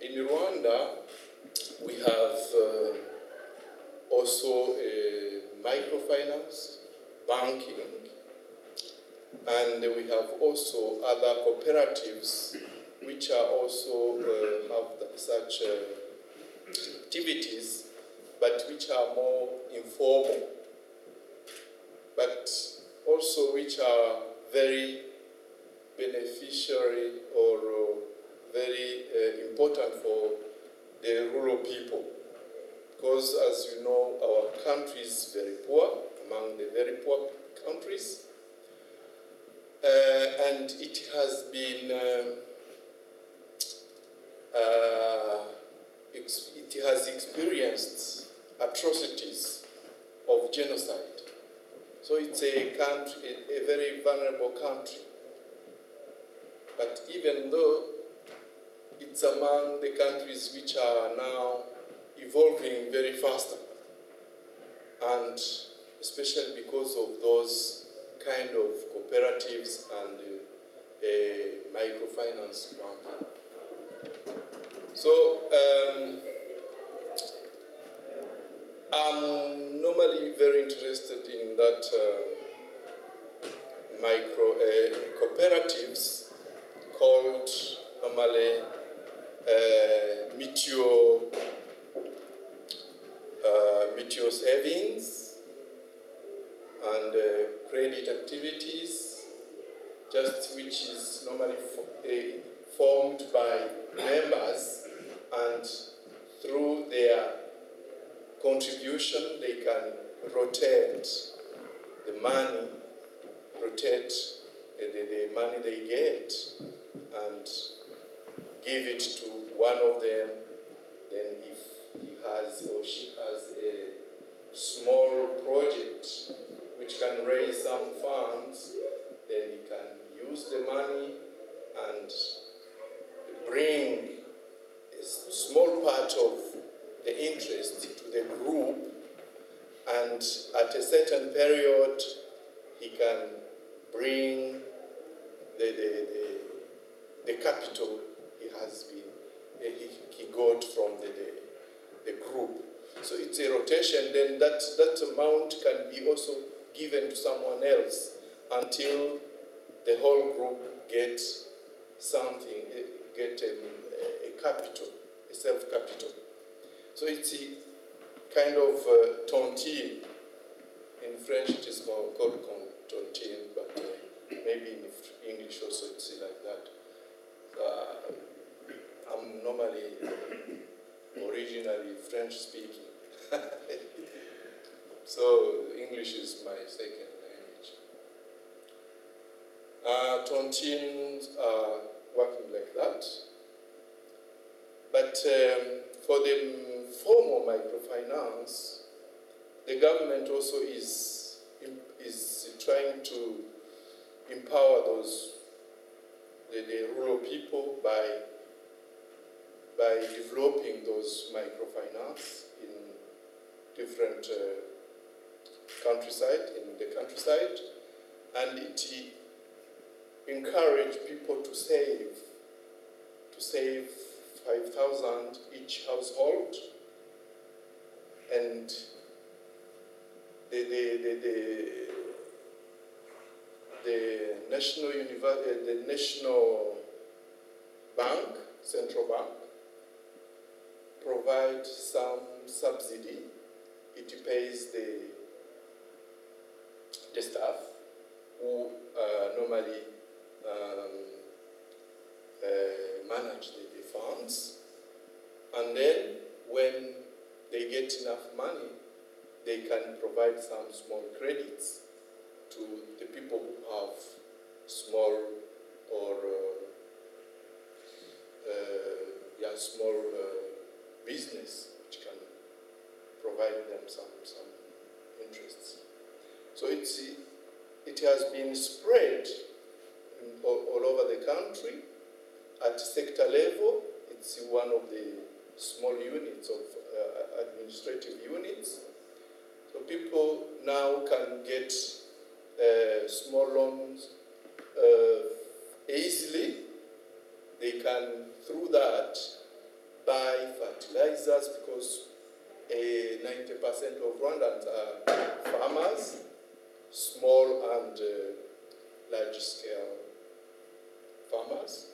In Rwanda, we have also microfinance, banking, and we have also other cooperatives which are also have such activities, but which are more informal, but also which are very beneficiary or very important for the rural people. Because as you know, our country is very poor, among the very poor countries, and it has been it has experienced atrocities of genocide. So it's a country, a very vulnerable country. But even though it's among the countries which are now evolving very faster, and especially because of those kind of cooperatives and microfinance banking. So I'm normally very interested in that micro cooperatives called normally Meteor savings and credit activities, just which is normally formed by members, and through their contribution they can rotate the money, the money they get, and give it to one of them. Then if he has or she has a small project which can raise some funds, then he can use the money and bring a small part of the interest to the group, and at a certain period he can bring the capital he has been he got from the group. So it's a rotation. Then that amount can be also given to someone else until the whole group gets something, get a capital, a self-capital. So it's a kind of tontine. In French it is called tontine, but maybe in English also it's like that. I'm normally originally French speaking. So English is my second language. Tontines are working like that. But for the formal microfinance, the government also is trying to empower the rural people by developing those microfinance in different in the countryside, and it encourage people to save 5,000 each household, and the national bank, central bank, provide some subsidy. It pays the staff who normally manage the funds, and then when they get enough money, they can provide some small credits to the people who have small or small business, which can provide them some interests. So it has been spread all over the country. At sector level, it's one of the small units of administrative units. So people now can get small loans easily. They can, through that, fertilizers, because 90% of Rwandans are farmers, small and large-scale farmers.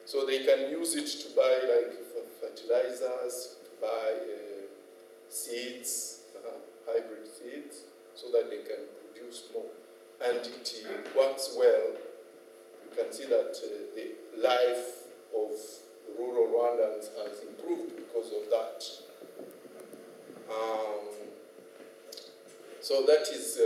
So they can use it to buy like fertilizers, to buy seeds, hybrid seeds, so that they can produce more. And it works well. You can see that the life of rural Rwandans has improved because of that. So that is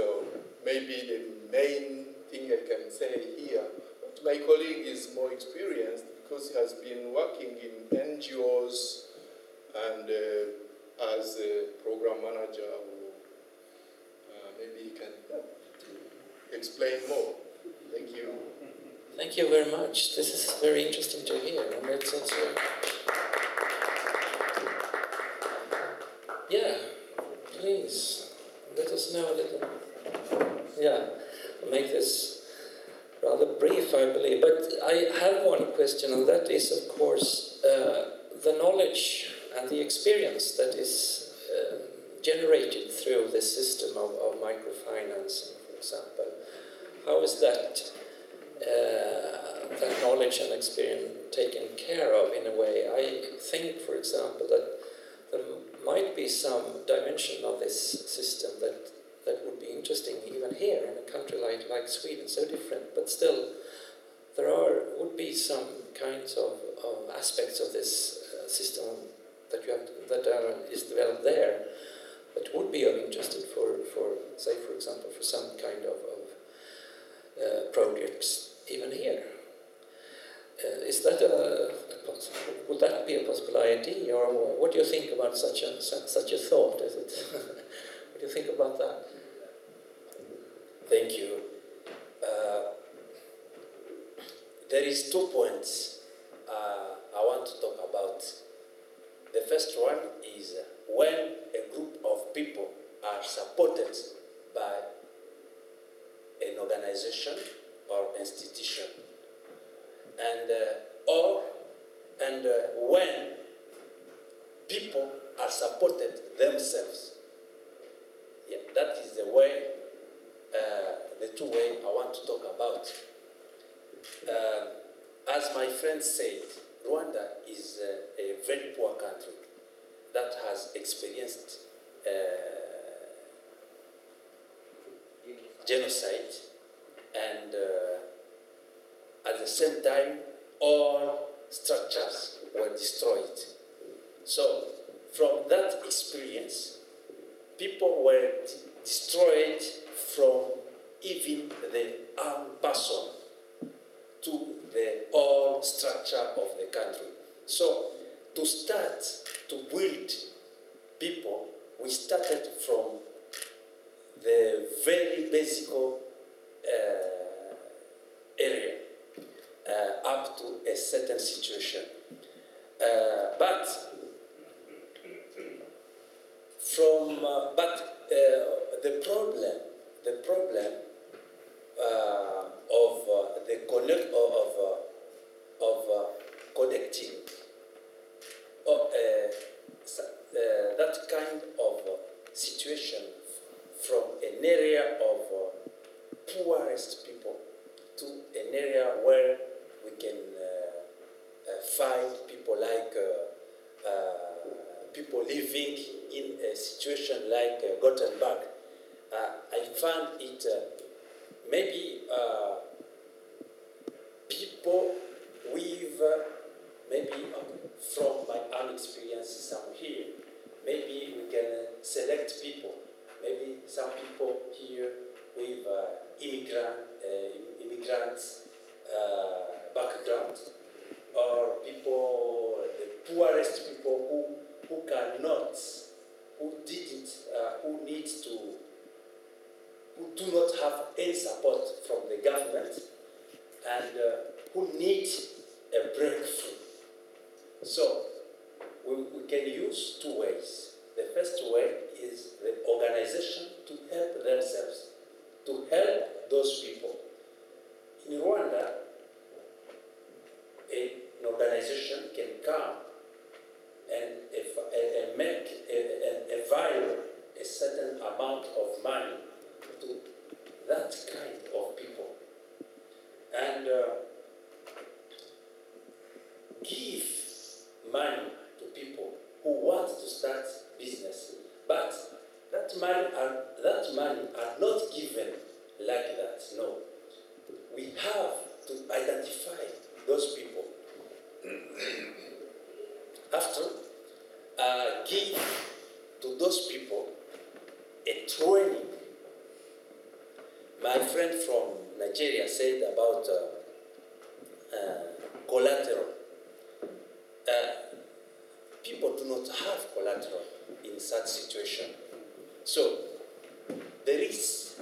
maybe the main thing I can say here. But my colleague is more experienced because he has been working in NGOs and as a program manager. Maybe he can explain more. Thank you. Thank you very much. This is very interesting to hear. And it's also, yeah, please let us know a little. Yeah, I'll make this rather brief, I believe. But I have one question, and that is, of course, the knowledge and the experience that is generated through the system of microfinancing, for example. How is that knowledge and experience taken care of in a way? I think, for example, that there might be some dimension of this system that would be interesting even here in a country like Sweden, so different, but still there would be some kinds of aspects of this system that is developed there that would be of interest for say, for example, for some kind of projects even here. Is that would that be a possible idea, or what do you think about such a thought? Is it? What do you think about that? Thank you. There is 2 points I want to talk about. The first one is when a group of people are supported by an organization or institution, and when people are supported themselves. Yeah, that is the way, the 2 ways I want to talk about. As my friend said, Rwanda is a very poor country that has experienced genocide, and at the same time, all structures were destroyed. So, from that experience, people were destroyed from even the armed person to the whole structure of the country. So, to start to build people, we started from the very basic area up to a certain situation. But the problem of connecting that kind of situation from an area of poorest people to an area where we can find people like people living in a situation like Gothenburg. I found it maybe people with maybe from my own experience, some here, maybe we can select people. Maybe some people here with immigrants background, or people, the poorest people who cannot, who do not have any support from the government, and who need a breakthrough. So we can use 2 ways. The first way is the organization to help themselves, to help those people. In Rwanda, an organization can come and to start business. But that money are not given like that. No. We have to identify those people. After, give to those people a training. My friend from Nigeria said about collateral. People do not have collateral in such situation. So there is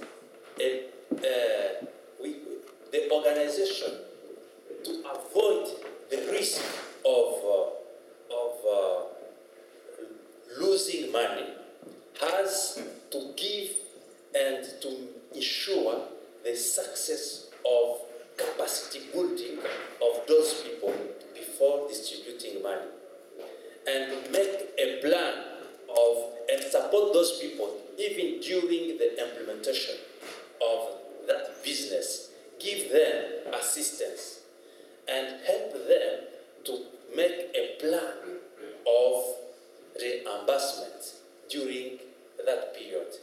the organization to avoid the risk of losing money has to give and to ensure the success of capacity building of those people before distributing money, and make a plan of and support those people even during the implementation of that business. Give them assistance and help them to make a plan of reimbursement during that period.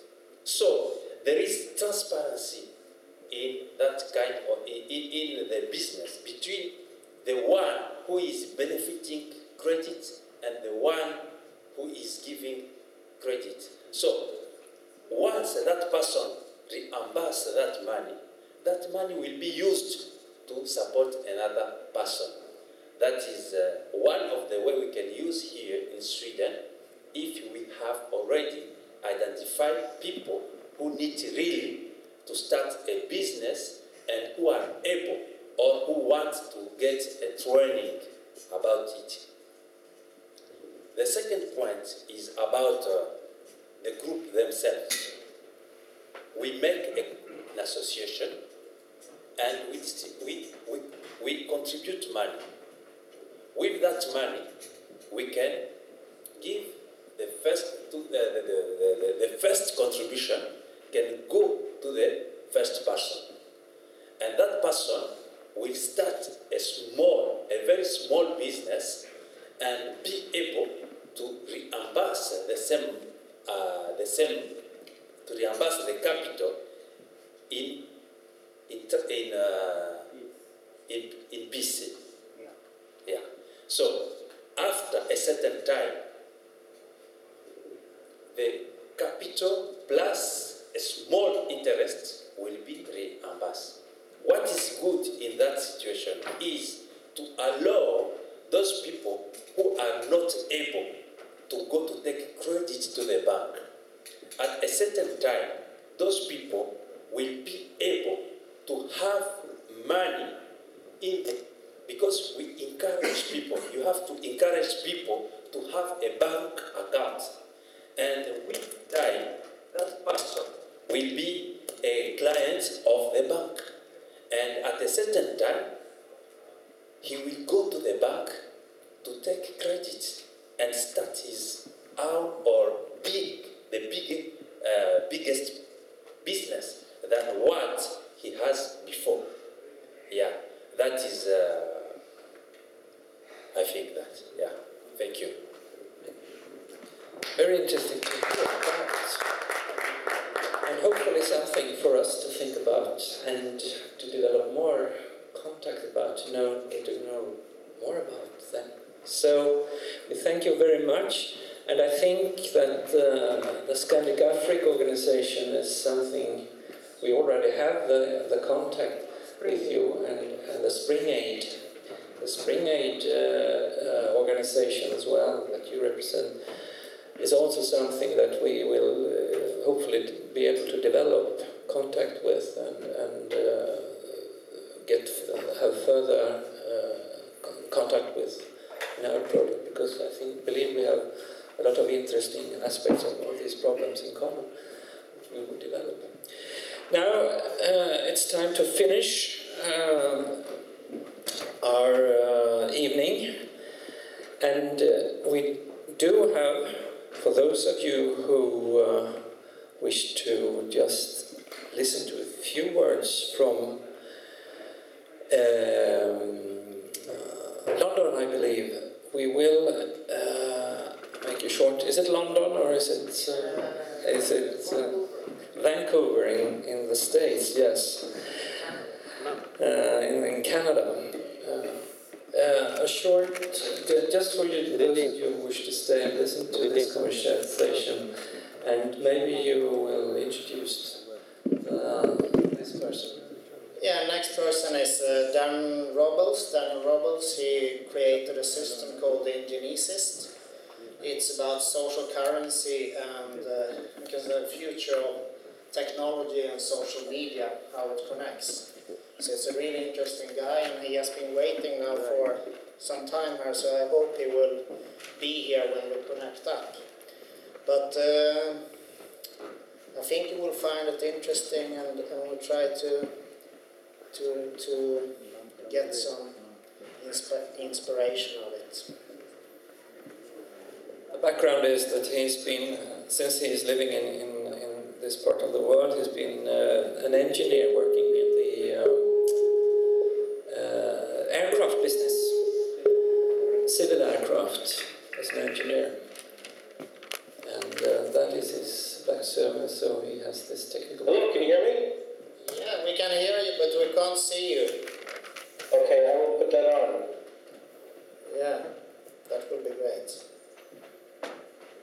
So there is transparency in that kind of in the business between the one who is benefiting credit and the one who is giving credit. So once that person reimburses that money will be used to support another person. That is one of the way we can use here in Sweden if we have already identified people who need really to start a business and who are able or who want to get a training about it. The second point is about the group themselves. We make an association and we contribute money. With that money, we can give the first contribution can go to the first person. And that person will start a very small business and be able to reimburse to reimburse the capital in PC. Yeah. So after a certain time, the capital plus a small interest will be reimbursed. What is good in that situation is to allow those people who are not able to go to take credit to the bank. At a certain time, those people will be able to have money because we encourage people. You have to encourage people to have a bank account. And with time, that person will be a client of the bank. And at a certain time, he will go to the bank to take credit and start his own or biggest business than what he has before. Yeah, that is, I think that, yeah, thank you. Very interesting to hear about, and hopefully something for us to think about and to develop more contact about, to know more about them. So we thank you very much, and I think that the Scandic Africa organization is something we already have the contact with you, and the Spring Aid organization as well that you represent is also something that we will hopefully be able to develop contact with and have further contact with in our project, because I believe we have a lot of interesting aspects of all these problems in common which we will develop. Now it's time to finish our evening, and we do have, for those of you who wish to just listen to a few words from London, I believe, we will make too short. Is it London or is it Vancouver in the States? Yes. In Canada. A short, just for you, those of you who wish to stay and listen to this conversation, and maybe you will introduce this person. Yeah, next person is Daniel Robles. Daniel Robles, he created a system called the Genesis. It's about social currency and because the future of technology and social media, how it connects. So it's a really interesting guy, and he has been waiting now for some time here, so I hope he will be here when we connect up. But I think you will find it interesting, and we'll try to get some inspiration of it. The background is that he's been, since he's living in this part of the world, he's been an engineer working in the aircraft business, civil aircraft, as an engineer. And that is his background, so he has this technical... Hello, can you hear me? Yeah, we can hear you, but we can't see you. Okay, I will put that on. Yeah, that would be great.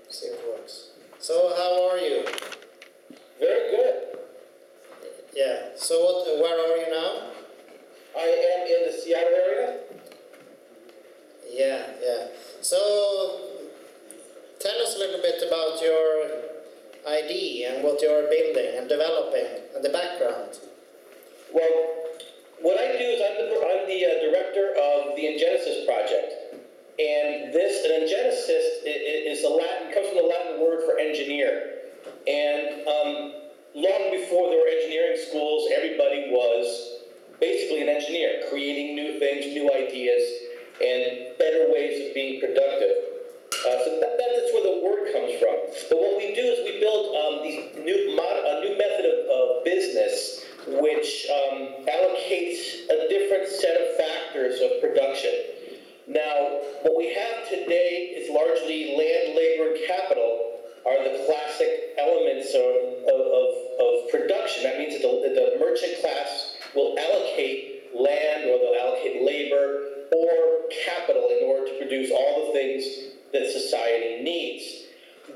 See if it works. So, how are you? Very good. Yeah, so where are you now? I am in the Seattle area. Yeah. So, tell us a little bit about your ID and what you're building and developing and the background. Well, what I do is I'm the director of the Ingenesis project. And an Ingenesis comes from the Latin word for engineer. And long before there were engineering schools, everybody was basically an engineer, creating new things, new ideas, and better ways of being productive. So that's where the word comes from. But what we do is we build a new method of business which allocates a different set of factors of production. Now, what we have today is largely land, labor, and capital are the classic elements of production. That means that the merchant class will allocate land, or they'll allocate labor or capital in order to produce all the things that society needs.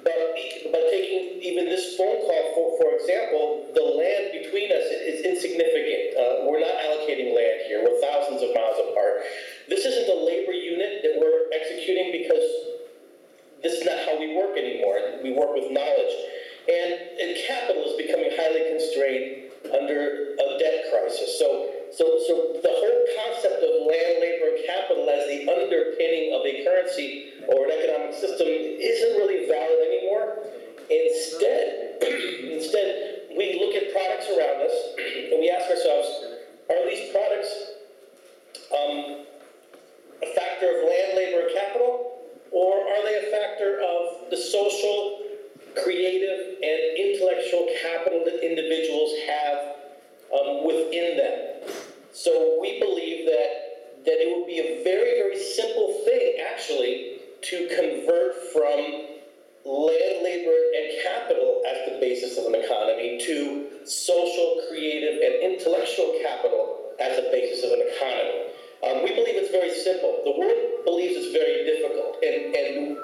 But taking even this phone call, for example, the land between us is insignificant. We're not allocating land here. We're thousands of miles apart. This isn't a labor unit that we're executing because this is not how we work anymore. We work with knowledge. And capital is becoming highly constrained under a debt crisis. So the whole concept of land, labor, and capital as the underpinning of a currency or an economic system isn't really valid anymore. Instead, we look at products around us and we ask ourselves, are these products a factor of land, labor, and capital, or are they a factor of the social, creative, and intellectual capital that individuals have within them? So we believe that it would be a very, very simple thing, actually, to convert from land, labor, and capital as the basis of an economy to social, creative, and intellectual capital as a basis of an economy. We believe it's very simple. The world believes it's very difficult, and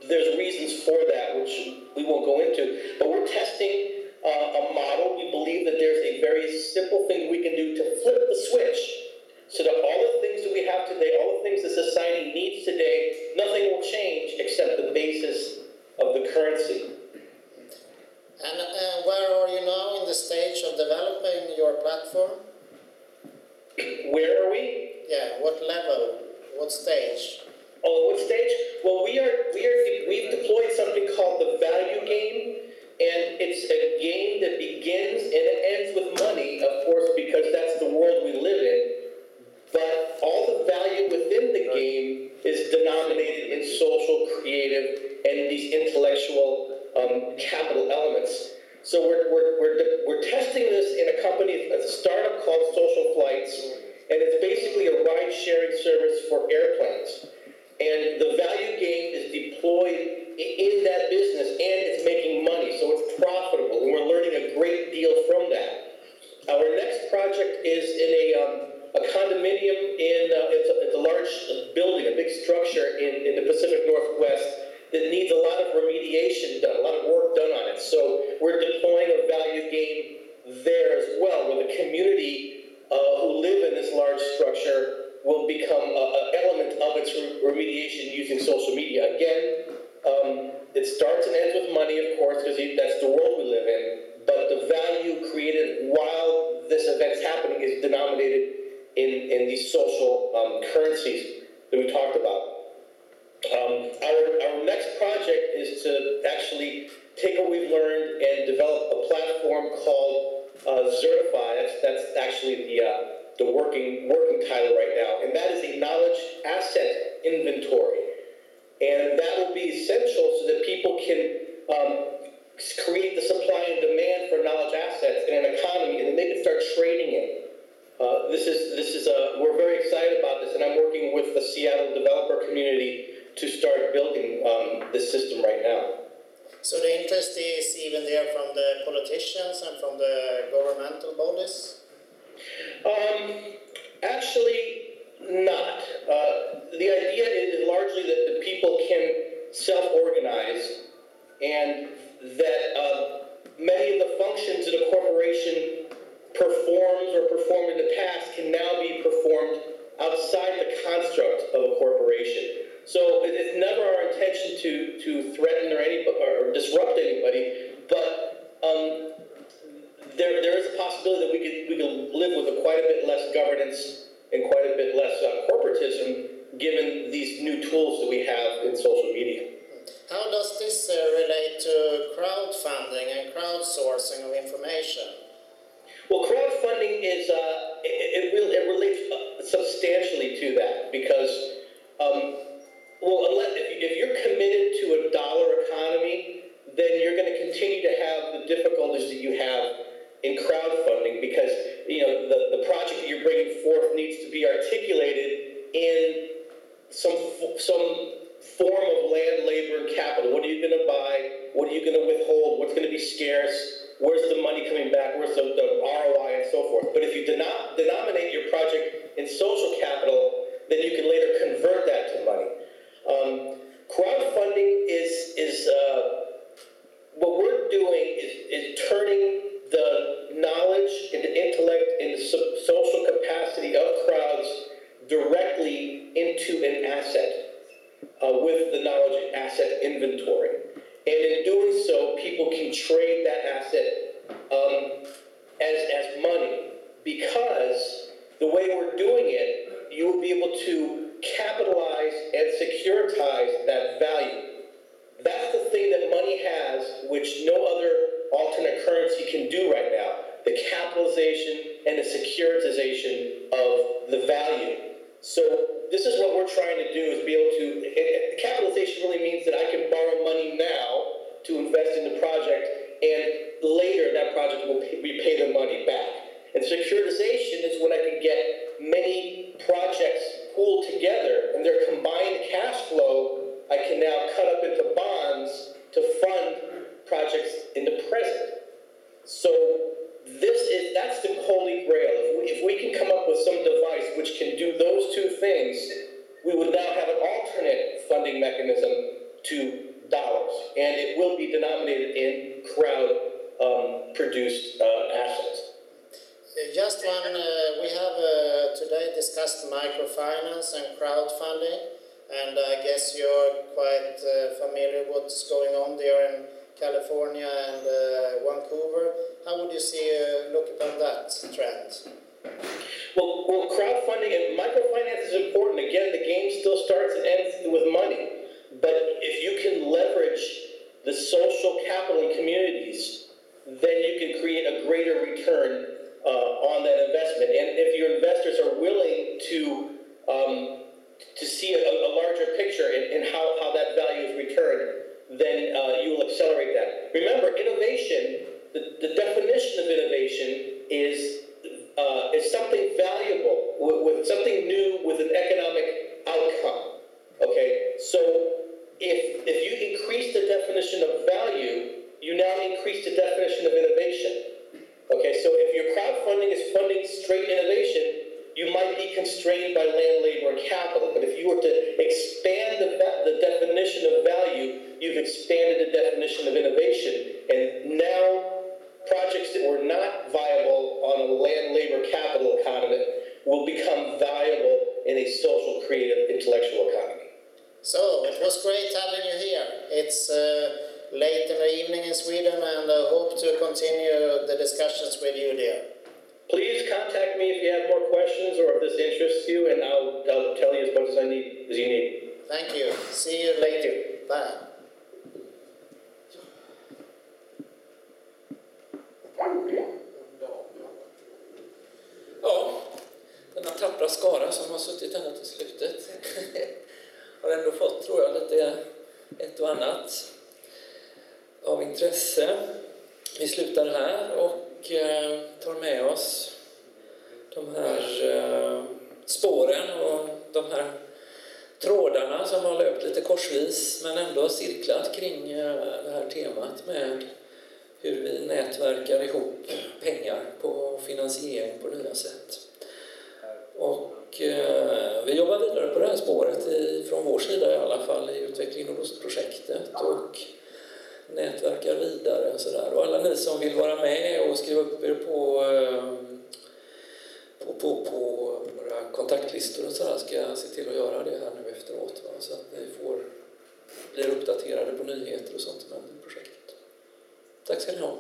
there's reasons for that, which we won't go into. But we're testing a model. We believe that there's a very simple thing we can do to flip the switch so that all the things that we have today, all the things that society needs today, nothing will change except the basis of the currency. And where are you now in the stage of developing your platform? Where are we? Yeah, what level? What stage? Oh, what stage? Well, we've deployed something called the value game, and it's a game that begins and it ends with money, of course, because that's the world we live in. But all the value within the game is denominated in social, creative, and these intellectual capital elements. So we're testing this in a company, a startup called Social Flights, and it's basically a ride-sharing service for airplanes. And the value game is deployed in remediation done, a lot of work done on it. So we're deploying a value game there as well, where the community who live in this large structure will become an element of its remediation using social media. Again, it starts and ends with money, of course, because that's the world we live in, but the value created while this event's happening is denominated in these social currencies that we talked about. Our next project is to actually take what we've learned and develop a platform called Certify. That's actually the working title right now, and that is a knowledge asset inventory. And that will be essential so that people can create the supply and demand for knowledge assets in an economy, and then they can start trading it. We're very excited about this, and I'm working with the Seattle developer community to start building this system right now. So the interest is even there from the politicians and from the governmental bodies? Actually, not. The idea is largely that the people can self-organize, and that many of the functions that a corporation performs or performed in the past can now be performed outside the construct of a corporation. So it's never our intention to threaten or disrupt anybody, but there is a possibility that we could live with quite a bit less governance and quite a bit less corporatism, given these new tools that we have in social media. How does this relate to crowdfunding and crowdsourcing of information? Well, crowdfunding is it relates substantially to that, because if you're committed to a dollar economy, then you're going to continue to have the difficulties that you have in crowdfunding, because the project that you're bringing forth needs to be articulated in some form of land, labor, and capital. What are you going to buy? What are you going to withhold? What's going to be scarce? Where's the money coming back? Where's the ROI and so forth? But if you denominate your project in social capital, then you can later convert that to money. Crowdfunding is what we're doing is turning the knowledge and the intellect and the social capacity of crowds directly into an asset with the knowledge asset inventory. And in doing so, people can trade that asset as money, because the way we're doing it, you will be able to capitalize and securitize that value. That's the thing that money has, which no other alternate currency can do right now: the capitalization and the securitization of the value. So this is what we're trying to do, is be able to, capitalization really means that I can borrow money now to invest in the project, and later that project will repay the money back. And securitization is when I can get many projects pooled together, and their combined cash flow I can now cut up into bonds to fund projects in the present. So that's the holy grail. If we can come up with some device which can do those two things, we would now have an alternate funding mechanism to dollars, and it will be denominated in crowd-produced assets. Just one, we have today discussed microfinance and crowdfunding, and I guess you're quite familiar with what's going on there in California and Vancouver. How would you look upon that trend? Well, crowdfunding and microfinance is important. Again, the game still starts and ends with money. But if you can leverage the social capital in communities, then you can create a greater return on that investment. And if your investors are willing to see a larger picture in how that value is returned, then you will accelerate that. Remember, innovation, the definition of innovation is something valuable, with something new, with an economic outcome. Okay, so if you increase the definition of value, you now increase the definition of innovation. Okay, so if your crowdfunding is funding straight innovation, you might be constrained by land, labor, and capital. But if you were to expand the definition of value, you've expanded the definition definition of innovation, and now projects that were not viable on a land labor capital economy will become viable in a social, creative, intellectual economy. So, it was great having you here. It's late in the evening in Sweden, and I hope to continue the discussions with you there. Please contact me if you have more questions or if this interests you, and I'll tell you as much as you need. Thank you. See you later. Bye. Ja, denna tappra skara som har suttit ända till slutet har ändå fått, tror jag, lite ett och annat av intresse. Vi slutar här och tar med oss de här spåren och de här trådarna som har löpt lite korsvis men ändå cirklat kring det här temat med hur vi nätverkar ihop pengar på finansiering på nya sätt. Och vi jobbar vidare på det här spåret från vår sida i alla fall i Utveckling Nordost-projektet och nätverkar vidare och sådär. Och alla ni som vill vara med och skriva upp er på våra kontaktlistor och sådär ska jag se till att göra det här nu efteråt. Va? Så att ni blir uppdaterade på nyheter och sånt med projektet. Tack ska ni ha.